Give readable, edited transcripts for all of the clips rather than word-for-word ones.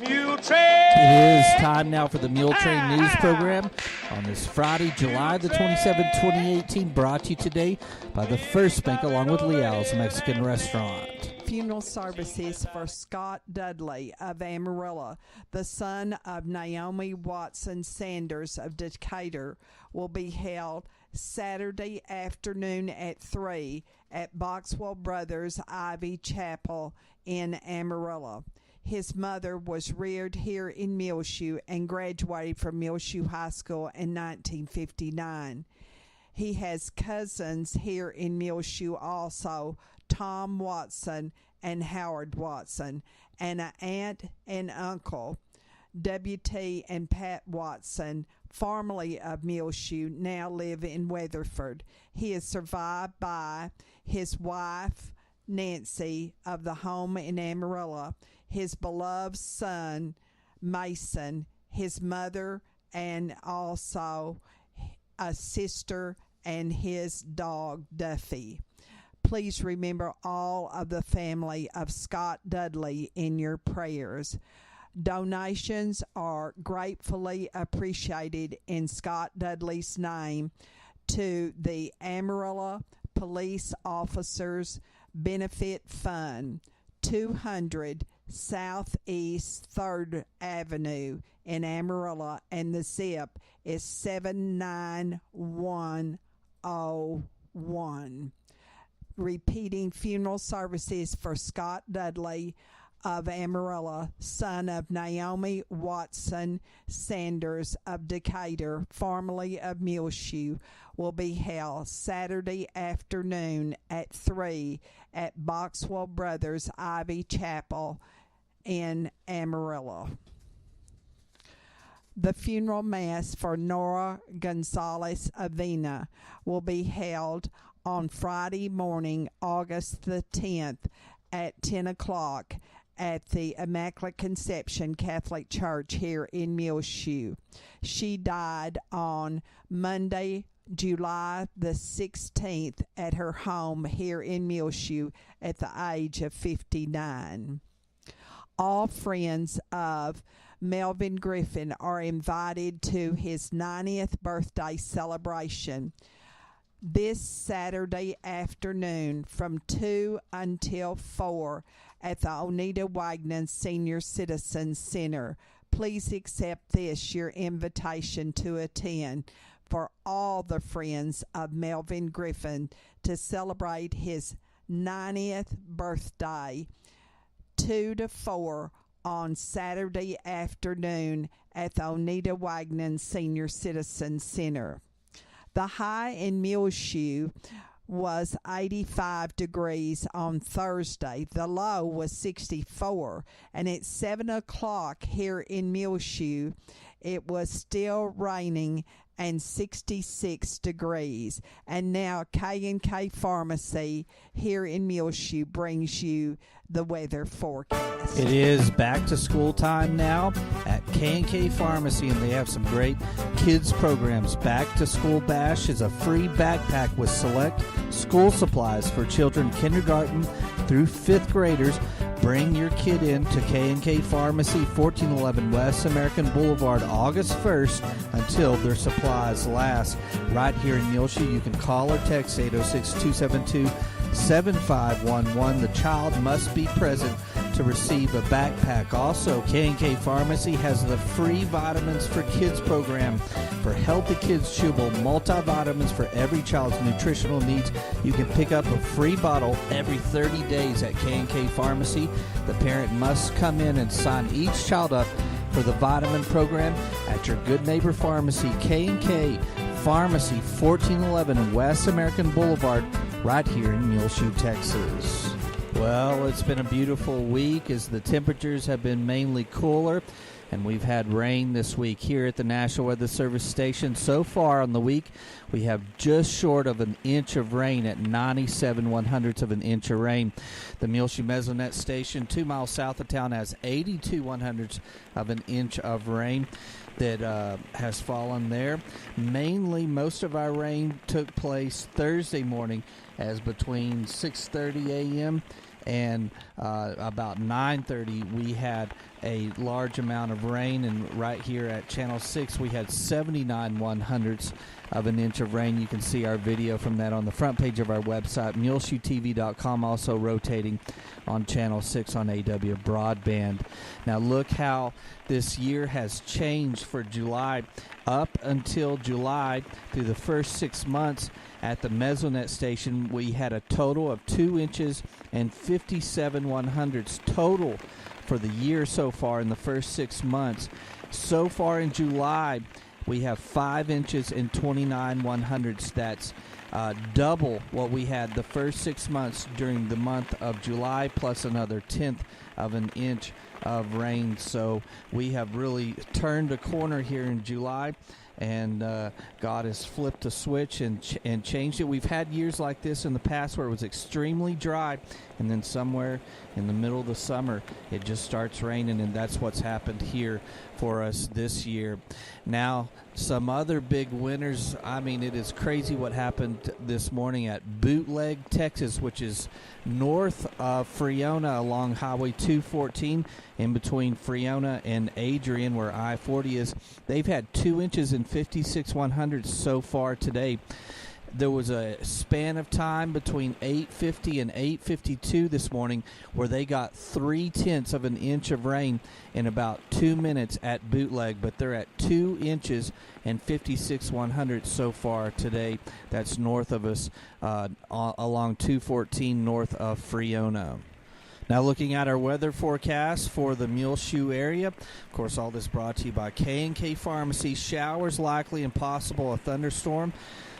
Muletrain! It is time now for the Muletrain News Program on this Friday, July the 27th, 2018, brought to you today by the First Bank along with Leal's Mexican Restaurant. Funeral services for Scott Dudley of Amarillo, the son of Naomi Watson Sanders of Decatur, will be held Saturday afternoon at 3 at Boxwell Brothers Ivy Chapel in Amarillo. His mother was reared here in Muleshoe and graduated from Muleshoe High School in 1959. He has cousins here in Muleshoe also, Tom Watson and Howard Watson, and an aunt and uncle, W.T. and Pat Watson, formerly of Muleshoe, now live in Weatherford. He is survived by his wife, Nancy, of the home in Amarillo, his beloved son, Mason, his mother, and also a sister and his dog, Duffy. Please remember all of the family of Scott Dudley in your prayers. Donations are gratefully appreciated in Scott Dudley's name to the Amarillo Police Officers Benefit Fund, 200 Southeast 3rd Avenue in Amarillo, and the zip is 79101. Repeating, funeral services for Scott Dudley of Amarillo, son of Naomi Watson Sanders of Decatur, formerly of Muleshoe, will be held Saturday afternoon at 3 at Boxwell Brothers Ivy Chapel in Amarillo. The funeral mass for Nora Gonzalez Avena will be held on Friday morning, August the 10th at 10 o'clock at the Immaculate Conception Catholic Church here in Muleshoe. She died on Monday, July the 16th at her home here in Muleshoe at the age of 59. All friends of Melvin Griffin are invited to his 90th birthday celebration this Saturday afternoon from 2 until 4 at the Oneida Wagner Senior Citizen Center. Please accept this, your invitation to attend, for all the friends of Melvin Griffin to celebrate his 90th birthday, 2 to 4 on Saturday afternoon at the Oneida Wagner Senior Citizen Center. The high in Muleshoe was 85 degrees on Thursday. The low was 64. And at 7 o'clock here in Muleshoe, it was still raining and 66 degrees. And now K&K Pharmacy here in Muleshoe brings you the weather forecast. It is back to school time now at K&K Pharmacy, and they have some great kids programs. Back to School Bash is a free backpack with select school supplies for children kindergarten through 5th graders. Bring your kid in to K&K Pharmacy, 1411 West American Boulevard, August 1st until their supplies last. Right here in Muleshoe, you can call or text 806-272-7511. The child must be present to receive a backpack. Also, K&K Pharmacy has the free Vitamins for Kids program for Healthy Kids Chewable multivitamins for every child's nutritional needs. You can pick up a free bottle every 30 days at K&K Pharmacy. The parent must come in and sign each child up for the vitamin program at your good neighbor pharmacy, K&K Pharmacy, 1411 West American Boulevard, right here in Muleshoe, Texas. Well, it's been a beautiful week as the temperatures have been mainly cooler, and we've had rain this week here at the National Weather Service station. So far on the week, we have just short of an inch of rain at 97/100ths of an inch of rain. The Muleshoe Mesonet station, 2 miles south of town, has 82/100ths of an inch of rain. that has fallen there. Mainly, most of our rain took place Thursday morning, as between 6:30 a.m. and about 9:30 we had a large amount of rain, and right here at Channel 6 we had 79 100ths of an inch of rain. You can see our video from that on the front page of our website, muleshoetv.com, also rotating on Channel 6 on AW broadband. Now look how this year has changed for July. Up until July, through the first 6 months at the Mesonet station, we had a total of 2 inches and 57 100ths total for the year so far in the first 6 months. So far in July, we have 5 inches and 29 100ths. That's double what we had the first 6 months during the month of July, plus another 1/10 of an inch of rain. So we have really turned a corner here in July, and God has flipped a switch and changed it. We've had years like this in the past where it was extremely dry, and then somewhere in the middle of the summer it just starts raining, and that's what's happened here for us this year. Now, some other big winners. I mean, it is crazy what happened this morning at Bootleg, Texas, which is north of Friona along Highway 214, in between Friona and Adrian, where I-40 is. They've had 2 inches and 56 100ths so far today. There was a span of time between 8:50 and 8:52 this morning where they got 3/10 of an inch of rain in about 2 minutes at Bootleg, but they're at 2 inches and 56 100ths so far today. That's north of us along 214 north of Friona. Now looking at our weather forecast for the Muleshoe area. Of course, all this brought to you by K&K Pharmacy. Showers likely and possible, a thunderstorm.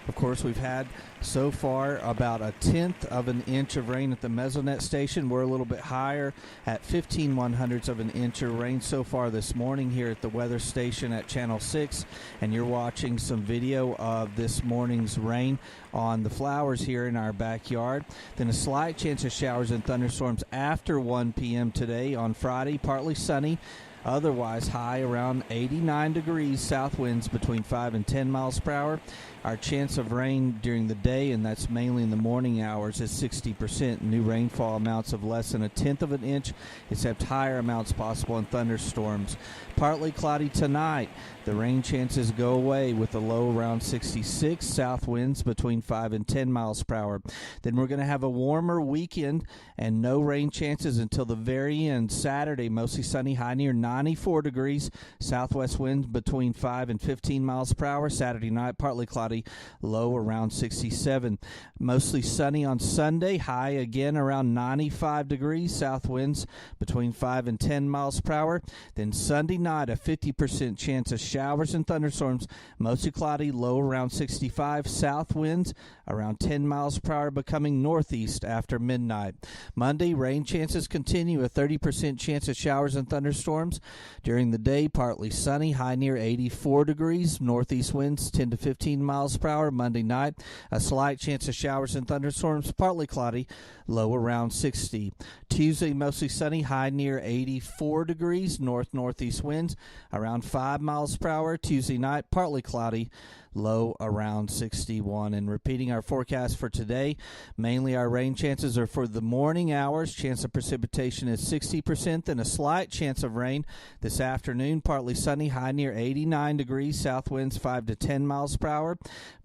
Of course, we've had so far about 1/10 of an inch of rain at the Mesonet station. We're a little bit higher at 15 100ths of an inch of rain so far this morning here at the weather station at Channel 6. And you're watching some video of this morning's rain on the flowers here in our backyard. Then a slight chance of showers and thunderstorms after 1 p.m. today on Friday. Partly sunny. Otherwise, high around 89 degrees, south winds between 5 and 10 miles per hour. Our chance of rain during the day, and that's mainly in the morning hours, is 60%. New rainfall amounts of less than 1/10 of an inch, except higher amounts possible in thunderstorms. Partly cloudy tonight. The rain chances go away with a low around 66, south winds between 5 and 10 miles per hour. Then we're going to have a warmer weekend and no rain chances until the very end. Saturday, mostly sunny, high near 94 degrees, southwest winds between 5 and 15 miles per hour. Saturday night, partly cloudy, low around 67. Mostly sunny on Sunday, high again around 95 degrees, south winds between 5 and 10 miles per hour. Then Sunday night, a 50% chance of showers and thunderstorms, mostly cloudy, low around 65, south winds around 10 miles per hour, becoming northeast after midnight. Monday, rain chances continue, a 30% chance of showers and thunderstorms. During the day, partly sunny, high near 84 degrees, northeast winds 10 to 15 miles per hour. Monday night, a slight chance of showers and thunderstorms, partly cloudy, low around 60. Tuesday, mostly sunny, high near 84 degrees, northeast winds around 5 miles per hour. Tuesday night, partly cloudy, low around 61. And repeating our forecast for today, mainly our rain chances are for the morning hours. Chance of precipitation is 60%, then a slight chance of rain this afternoon. Partly sunny, high near 89 degrees, south winds 5 to 10 miles per hour.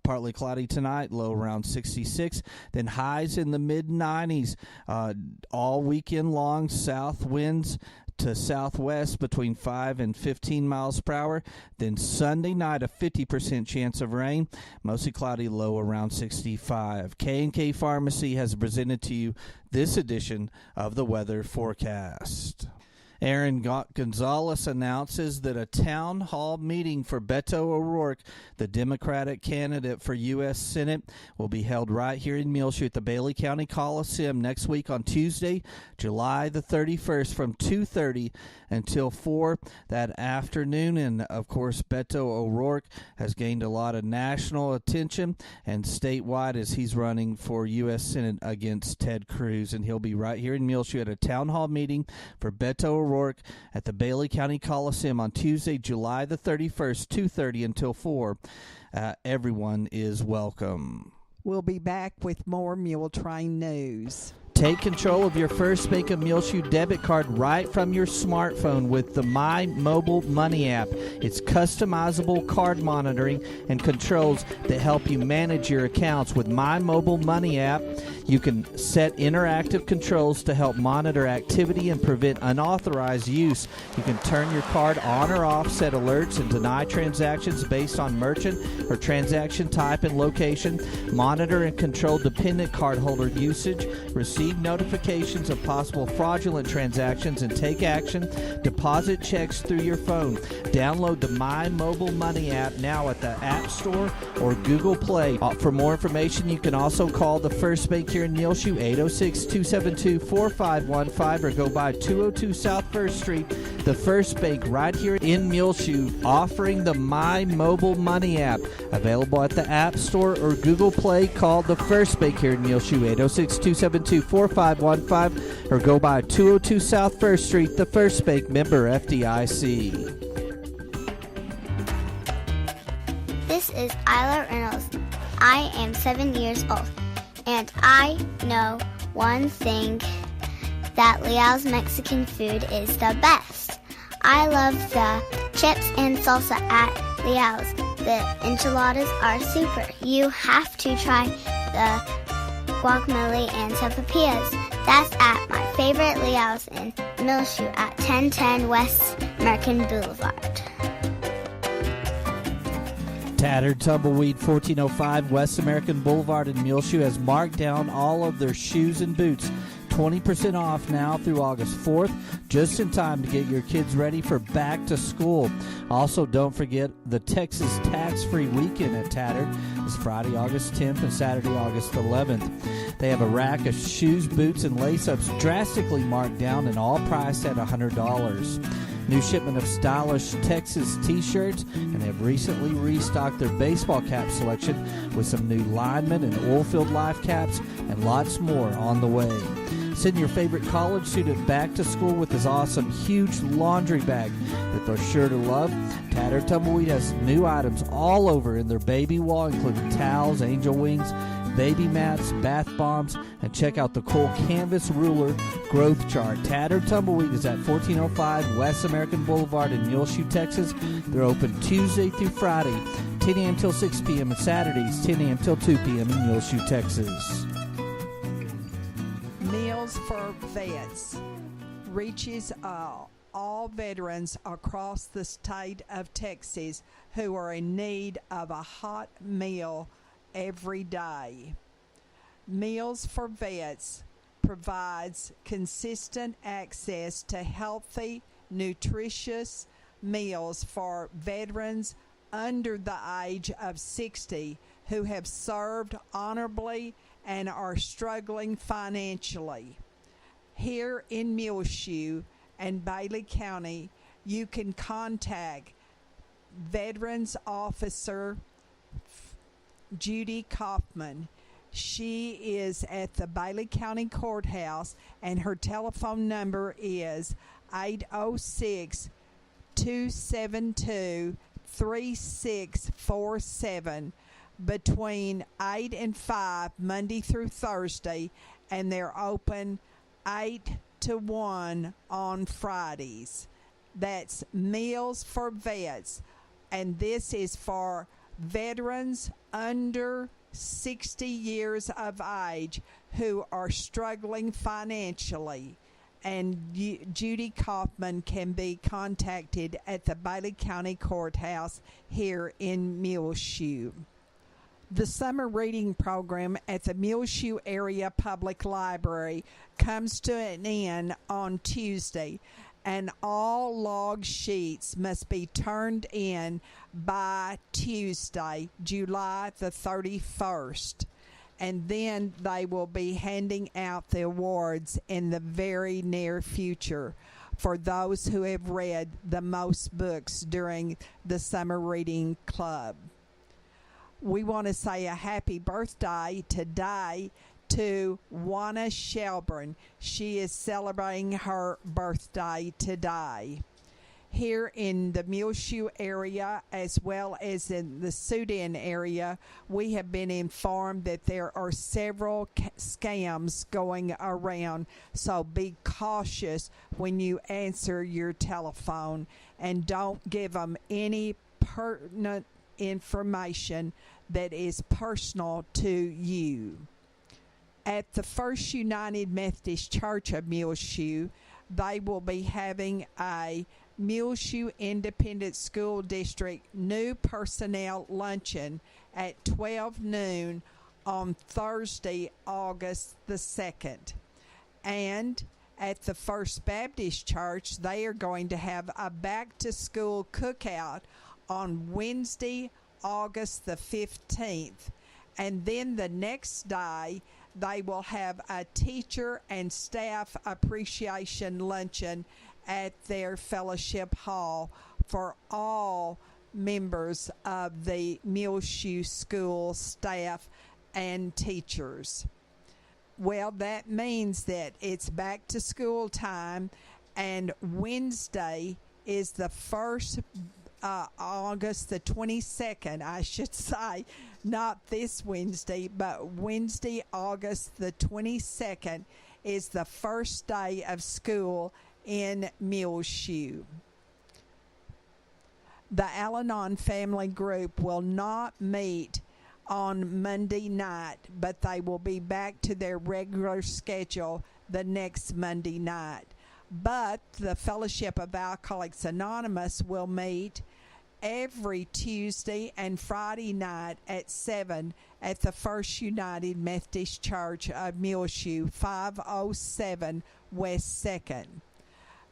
Partly cloudy tonight, low around 66. Then highs in the mid-90s all weekend long. South winds to southwest between 5 and 15 miles per hour. Then Sunday night, a 50% chance of rain, mostly cloudy, low around 65. K&K Pharmacy has presented to you this edition of the weather forecast. Aaron Gonzalez announces that a town hall meeting for Beto O'Rourke, the Democratic candidate for U.S. Senate, will be held right here in Muleshoe at the Bailey County Coliseum next week on Tuesday, July the 31st from 2:30 until 4 that afternoon. And, of course, Beto O'Rourke has gained a lot of national attention and statewide as he's running for U.S. Senate against Ted Cruz. And he'll be right here in Muleshoe at a town hall meeting for Beto O'Rourke O'Rourke at the Bailey County Coliseum on Tuesday, July the 31st, 2:30 until 4. Everyone is welcome. We'll be back with more Muletrain news. Take control of your First Bank of Muleshoe debit card right from your smartphone with the My Mobile Money app. It's customizable card monitoring and controls that help you manage your accounts. With My Mobile Money app, you can set interactive controls to help monitor activity and prevent unauthorized use. You can turn your card on or off, set alerts, and deny transactions based on merchant or transaction type and location, monitor and control dependent cardholder usage, receive notifications of possible fraudulent transactions, and take action. Deposit checks through your phone. Download the My Mobile Money app now at the App Store or Google Play. For more information, you can also call the First Bank here in Muleshoe, 806-272-4515, or go by 202 South First Street. The First Bank right here in Muleshoe, offering the My Mobile Money app. Available at the App Store or Google Play. Call the First Bank here in Muleshoe, 806-272-4515, or go by 202 South First Street. The First Bank, member FDIC. This is Isla Reynolds. I am 7 years old, and I know one thing, that Leal's Mexican food is the best. I love the chips and salsa at Leal's. The enchiladas are super. You have to try the guacamole and sopapillas. That's at my favorite Leal's in Muleshoe at 1010 West American Boulevard. Tattered Tumbleweed, 1405 West American Boulevard in Muleshoe has marked down all of their shoes and boots. 20% off now through August 4th, just in time to get your kids ready for back to school. Also, don't forget the Texas tax-free weekend at Tattered is Friday, August 10th and Saturday, August 11th. They have a rack of shoes, boots, and lace-ups drastically marked down and all priced at $100. New shipment of stylish Texas t-shirts, and they have recently restocked their baseball cap selection with some new lineman and oilfield life caps and lots more on the way. Send your favorite college student back to school with this awesome, huge laundry bag that they're sure to love. Tattered Tumbleweed has new items all over in their baby wall, including towels, angel wings, baby mats, bath bombs, and check out the cool canvas ruler growth chart. Tattered Tumbleweed is at 1405 West American Boulevard in Muleshoe, Texas. They're open Tuesday through Friday, 10 a.m. till 6 p.m. and Saturdays, 10 a.m. till 2 p.m. in Muleshoe, Texas. Meals for Vets reaches all veterans across the state of Texas who are in need of a hot meal every day. Meals for Vets provides consistent access to healthy, nutritious meals for veterans under the age of 60 who have served honorably and are struggling financially. Here in Muleshoe and Bailey County, you can contact Veterans Officer Judy Kaufman. She is at the Bailey County Courthouse, and her telephone number is 806-272-3647 between 8 and 5 Monday through Thursday, and they're open 8 to 1 on Fridays. That's Meals for Vets, and this is for veterans under 60 years of age who are struggling financially. And Judy Kaufman can be contacted at the Bailey County Courthouse here in Muleshoe. The summer reading program at the Muleshoe Area Public Library comes to an end on Tuesday, and all log sheets must be turned in by Tuesday, July the 31st. And then they will be handing out the awards in the very near future for those who have read the most books during the Summer Reading Club. We want to say a happy birthday today to Juana Shelburne. She is celebrating her birthday today. Here in the Muleshoe area, as well as in the Sudan area, we have been informed that there are several scams going around. So be cautious when you answer your telephone and don't give them any pertinent information that is personal to you. At the First United Methodist Church of Muleshoe, they will be having a Muleshoe Independent School District new personnel luncheon at 12 noon on Thursday, August the 2nd. And at the First Baptist Church, they are going to have a back-to-school cookout on Wednesday, August the 15th. And then the next day, they will have a teacher and staff appreciation luncheon at their fellowship hall for all members of the Muleshoe School staff and teachers. Well, that means that it's back to school time, and Wednesday is the first August the 22nd, I should say, not this Wednesday, but Wednesday, August the 22nd is the first day of school in Muleshoe. The Al-Anon family group will not meet on Monday night, but they will be back to their regular schedule the next Monday night. But the Fellowship of Alcoholics Anonymous will meet every Tuesday and Friday night at 7 at the First United Methodist Church of Muleshoe, 507 West 2nd.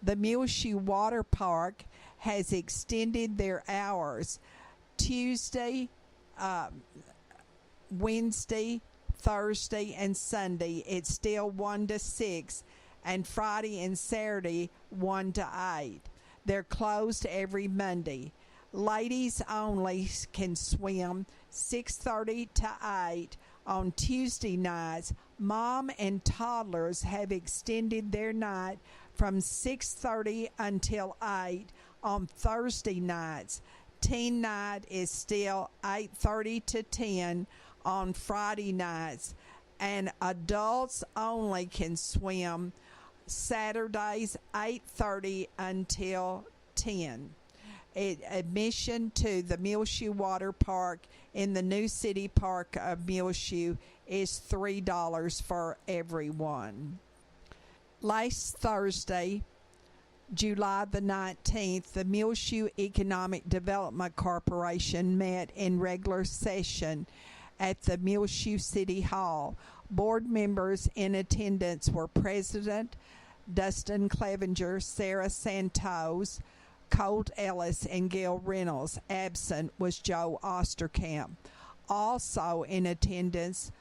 The Muleshoe Water Park has extended their hours Tuesday, Wednesday, Thursday, and Sunday. It's still 1 to 6, and Friday and Saturday 1 to 8. They're closed every Monday. Ladies only can swim 6:30 to 8 on Tuesday nights. Mom and toddlers have extended their night from 6:30 until 8 on Thursday nights. Teen night is still 8:30 to 10 on Friday nights, and adults only can swim Saturdays 8:30 until 10. Admission to the Muleshoe Water Park in the New City Park of Muleshoe is $3 for everyone. Last Thursday, July the 19th, the Muleshoe Economic Development Corporation met in regular session at the Muleshoe City Hall. Board members in attendance were President Dustin Clevenger, Sarah Santos, Colt Ellis, and Gail Reynolds. Absent was Joe Osterkamp. Also in attendance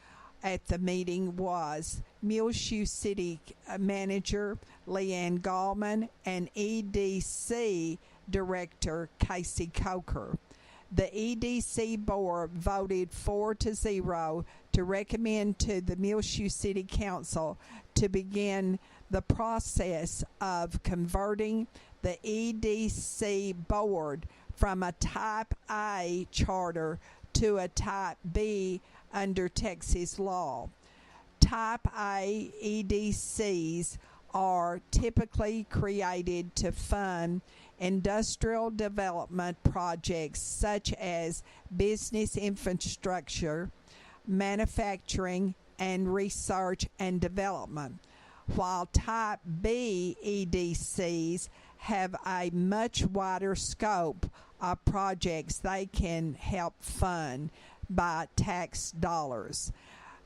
at the meeting was Muleshoe City Manager Leanne Gallman and EDC Director Casey Coker. The EDC board voted 4-0 to recommend to the Muleshoe City Council to begin the process of converting the EDC board from a Type A charter to a Type B under Texas law. Type A EDCs are typically created to fund industrial development projects such as business infrastructure, manufacturing, and research and development, while Type B EDCs have a much wider scope of projects they can help fund by tax dollars.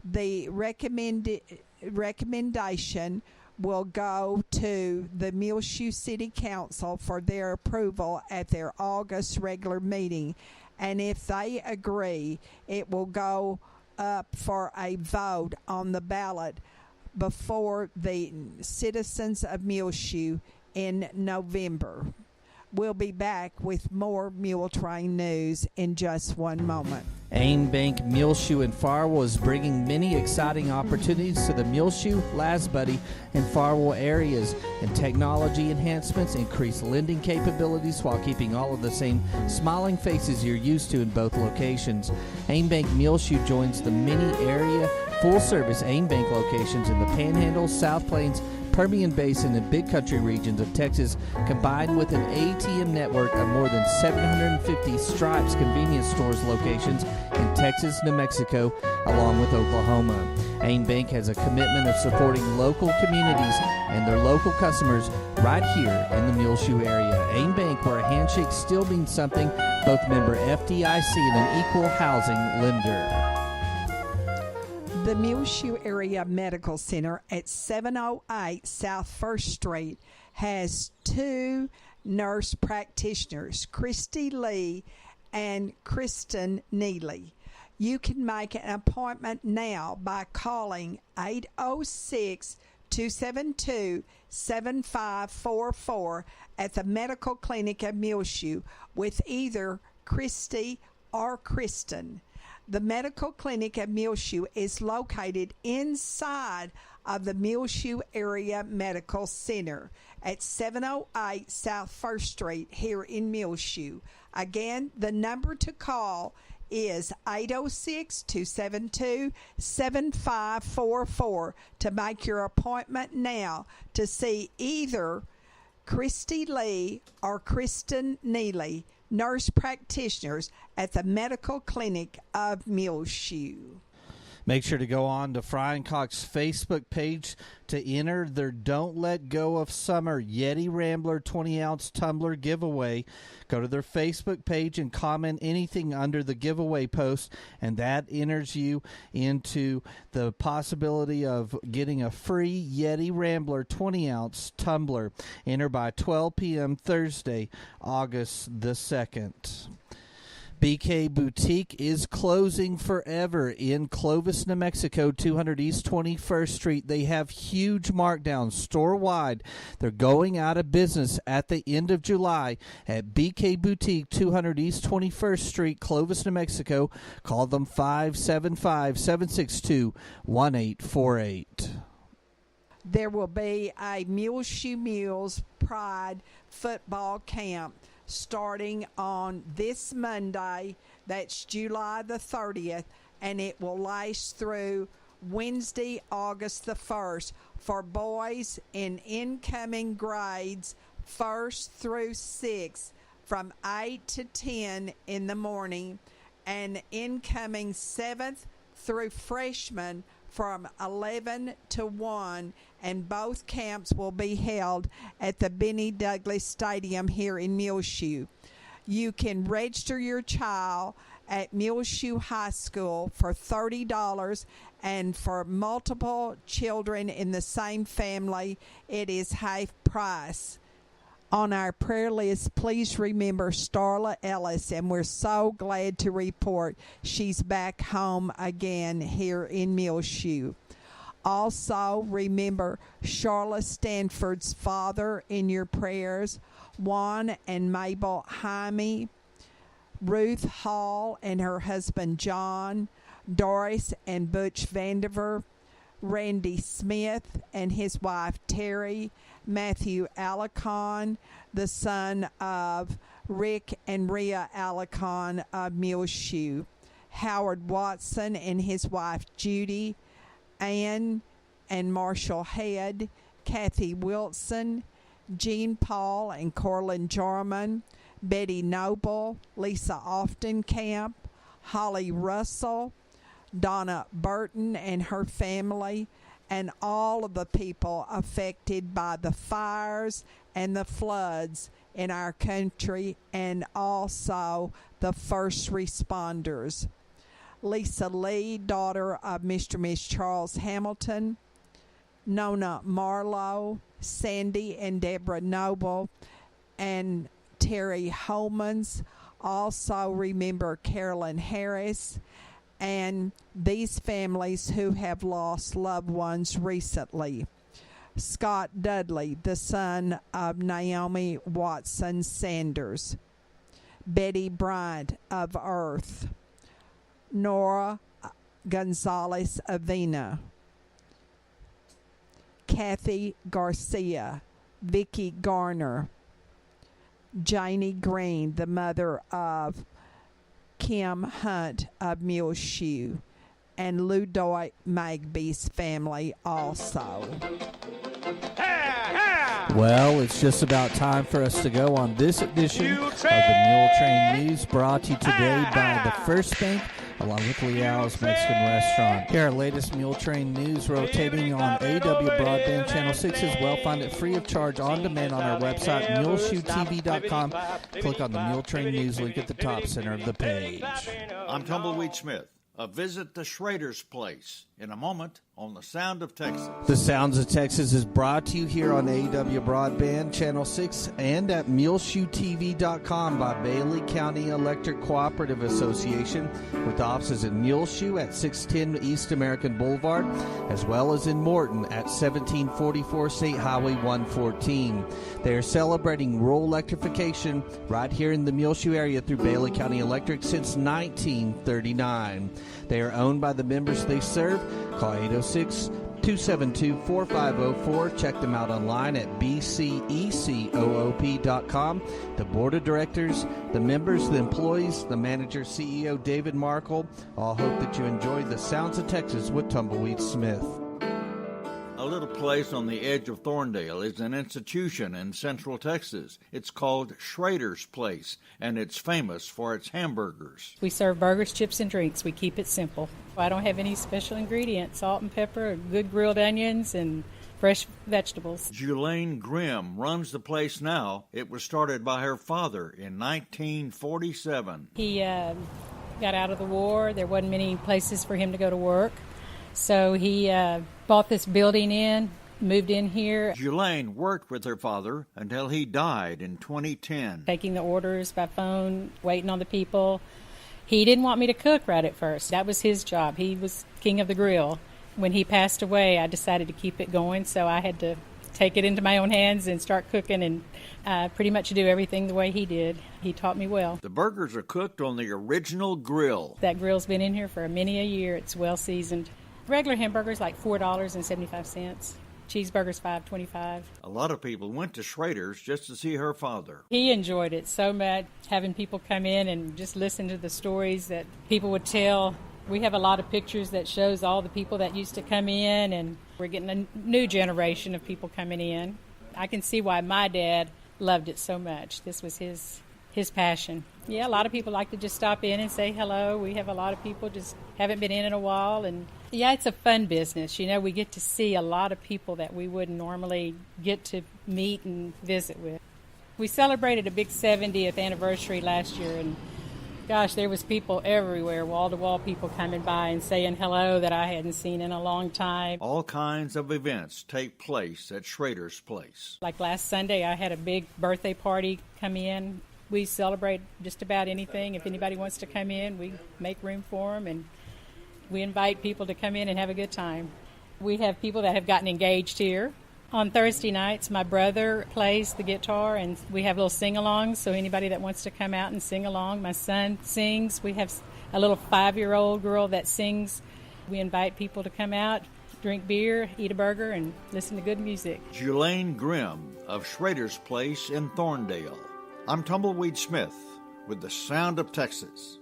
The recommendation will go to the Muleshoe City Council for their approval at their August regular meeting, and if they agree, it will go up for a vote on the ballot before the citizens of Muleshoe in November. We'll be back with more Muletrain news in just one moment. Aim Bank Muleshoe in Farwell is bringing many exciting opportunities to the Muleshoe, Lasbuddy, and Farwell areas, and technology enhancements increase lending capabilities while keeping all of the same smiling faces you're used to in both locations. Aim Bank Muleshoe joins the many area full-service Aim Bank locations in the Panhandle, South Plains, Permian Basin, and Big Country regions of Texas, combined with an ATM network of more than 750 Stripes convenience stores locations in Texas, New Mexico, along with Oklahoma. Aim Bank has a commitment of supporting local communities and their local customers right here in the Muleshoe area. Aim Bank, where a handshake still means something, both member FDIC and an equal housing lender. The Muleshoe Area Medical Center at 708 South 1st Street has two nurse practitioners, Christy Lee and Kristen Neely. You can make an appointment now by calling 806-272-7544 at the Medical Clinic at Muleshoe with either Christy or Kristen. The Medical Clinic at Muleshoe is located inside of the Muleshoe Area Medical Center at 708 South 1st Street here in Muleshoe. Again, the number to call is 806-272-7544 to make your appointment now to see either Christy Lee or Kristen Neely, nurse practitioners at the Medical Clinic of Muleshoe. Make sure to go on to Fry and Cox's Facebook page to enter their Don't Let Go of Summer Yeti Rambler 20-ounce tumbler giveaway. Go to their Facebook page and comment anything under the giveaway post, and that enters you into the possibility of getting a free Yeti Rambler 20-ounce tumbler. Enter by 12 p.m. Thursday, August the 2nd. BK Boutique is closing forever in Clovis, New Mexico, 200 East 21st Street. They have huge markdowns store-wide. They're going out of business at the end of July at BK Boutique, 200 East 21st Street, Clovis, New Mexico. Call them 575-762-1848. There will be a Muleshoe Mules Pride football camp starting on this Monday, that's July the 30th, and it will last through Wednesday, August the 1st for boys in incoming grades 1st through 6th from 8 to 10 in the morning, and incoming 7th through freshmen from 11 to 1, and both camps will be held at the Benny Douglas Stadium here in Muleshoe. You can register your child at Muleshoe High School for $30, and for multiple children in the same family, it is half price. On our prayer list, please remember Starla Ellis, and we're so glad to report she's back home again here in Muleshoe. Also, remember Charlotte Stanford's father in your prayers, Juan and Mabel Jaime, Ruth Hall and her husband John, Doris and Butch Vandiver, Randy Smith and his wife Terry, Matthew Alicon, the son of Rick and Rhea Alicon of Muleshoe, Howard Watson and his wife Judy, Ann and Marshall Head, Kathy Wilson, Jean Paul and Corlin Jarman, Betty Noble, Lisa Oftenkamp, Holly Russell, Donna Burton and her family, and all of the people affected by the fires and the floods in our country, and also the first responders. Lisa Lee, daughter of Mr. and Miss Charles Hamilton, Nona Marlowe, Sandy and Deborah Noble, and Terry Holmans. Also remember Carolyn Harris, and these families who have lost loved ones recently. Scott Dudley, the son of Naomi Watson Sanders. Betty Bryant of Earth. Nora Gonzalez Avena, Kathy Garcia, Vicky Garner, Janie Green, the mother of Kim Hunt of Muleshoe, and Ludoit Magby's family also. Well, it's just about time for us to go on this edition of the Muletrain News, brought to you today by the First Bank, along with Leal's Mexican Restaurant. Here, our latest Muletrain News, rotating on AW Broadband Channel 6 as well. Find it free of charge on demand on our website, muleshoetv.com. Click on the Muletrain News link at the top center of the page. I'm Tumbleweed Smith. A visit to Schrader's Place in a moment on The Sound of Texas. The Sounds of Texas is brought to you here on AW Broadband Channel 6 and at muleshoetv.com by Bailey County Electric Cooperative Association, with offices in Muleshoe at 610 East American Boulevard, as well as in Morton at 1744 State Highway 114. They are celebrating rural electrification right here in the Muleshoe area through Bailey County Electric since 1939. They are owned by the members they serve. Call 806-272-4504. Check them out online at bcecoop.com. The board of directors, the members, the employees, the manager, CEO David Markle, all hope that you enjoy the Sounds of Texas with Tumbleweed Smith. A little place on the edge of Thorndale is an institution in Central Texas. It's called Schrader's Place, and it's famous for its hamburgers. We serve burgers, chips, and drinks. We keep it simple. I don't have any special ingredients. Salt and pepper, good grilled onions, and fresh vegetables. Julaine Grimm runs the place now. It was started by her father in 1947. He got out of the war. There wasn't many places for him to go to work. So he bought this building in, moved in here. Julaine worked with her father until he died in 2010. Taking the orders by phone, waiting on the people. He didn't want me to cook right at first. That was his job. He was king of the grill. When he passed away, I decided to keep it going, so I had to take it into my own hands and start cooking and pretty much do everything the way he did. He taught me well. The burgers are cooked on the original grill. That grill's been in here for many a year. It's well seasoned. Regular hamburgers like $4.75. Cheeseburgers $5.25. A lot of people went to Schrader's just to see her father. He enjoyed it so much, having people come in and just listen to the stories that people would tell. We have a lot of pictures that shows all the people that used to come in, and we're getting a new generation of people coming in. I can see why my dad loved it so much. This was his passion. Yeah, a lot of people like to just stop in and say hello. We have a lot of people just haven't been in a while, and yeah, it's a fun business. You know, we get to see a lot of people that we wouldn't normally get to meet and visit with. We celebrated a big 70th anniversary last year, and gosh, there was people everywhere, wall-to-wall people coming by and saying hello that I hadn't seen in a long time. All kinds of events take place at Schrader's Place. Like last Sunday, I had a big birthday party come in. We celebrate just about anything. If anybody wants to come in, we make room for them, and we invite people to come in and have a good time. We have people that have gotten engaged here. On Thursday nights, my brother plays the guitar, and we have little sing-alongs, so anybody that wants to come out and sing along. My son sings. We have a little 5-year-old girl that sings. We invite people to come out, drink beer, eat a burger, and listen to good music. Julaine Grimm of Schrader's Place in Thorndale. I'm Tumbleweed Smith with the Sound of Texas.